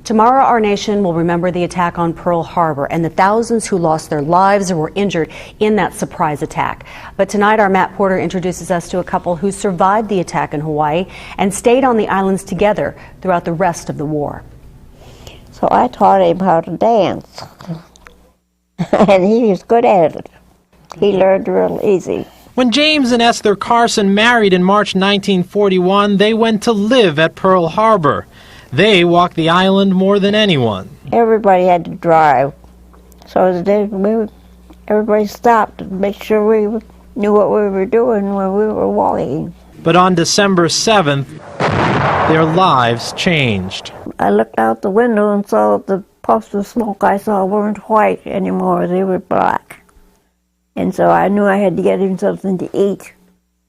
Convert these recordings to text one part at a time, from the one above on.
Tomorrow, our nation will remember the attack on Pearl Harbor and the thousands who lost their lives or were injured in that surprise attack. But tonight, our Matt Porter introduces us to a couple who survived the attack in Hawaii and stayed on the islands together throughout the rest of the war. So I taught him how to dance, and he was good at it. He learned real easy. When James and Esther Carson married in March 1941, they went to live at Pearl Harbor. They walked the island more than anyone. Everybody had to drive, so everybody stopped to make sure we knew what we were doing when we were walking. But on December 7th, their lives changed. I looked out the window and saw the puffs of smoke I saw weren't white anymore, they were black. And so I knew I had to get him something to eat,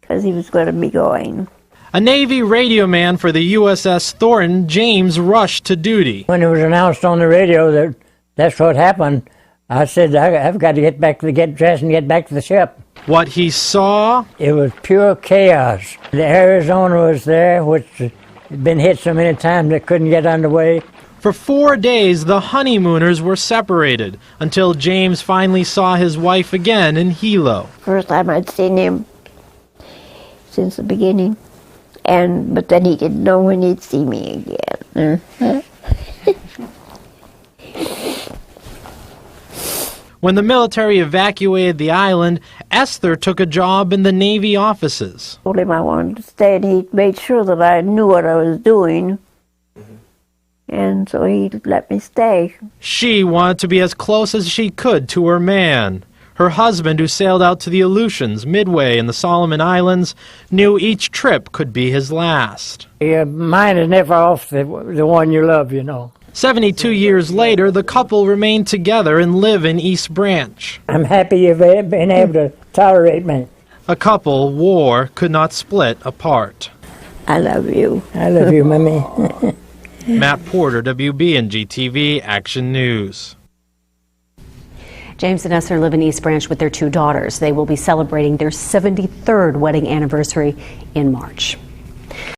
because he was going to be going. A Navy radio man for the USS Thornton, James rushed to duty. When it was announced on the radio that that's what happened, I said, I've got to get dressed and get back to the ship. What he saw? It was pure chaos. The Arizona was there, which had been hit so many times it couldn't get underway. For 4 days, the honeymooners were separated until James finally saw his wife again in Hilo. First time I'd seen him since the beginning. But then he didn't know when he'd see me again. When the military evacuated the island, Esther took a job in the Navy offices. I told him I wanted to stay, and he made sure that I knew what I was doing. And so he let me stay. She wanted to be as close as she could to her man. Her husband, who sailed out to the Aleutians, Midway, and the Solomon Islands, knew each trip could be his last. Your mind is never off the one you love, you know. 72 years later, the couple remain together and live in East Branch. I'm happy you've been able to tolerate me. A couple war could not split apart. I love you. I love you, Mommy. Matt Porter, WBNG-TV, Action News. James and Esther live in East Branch with their 2 daughters. They will be celebrating their 73rd wedding anniversary in March.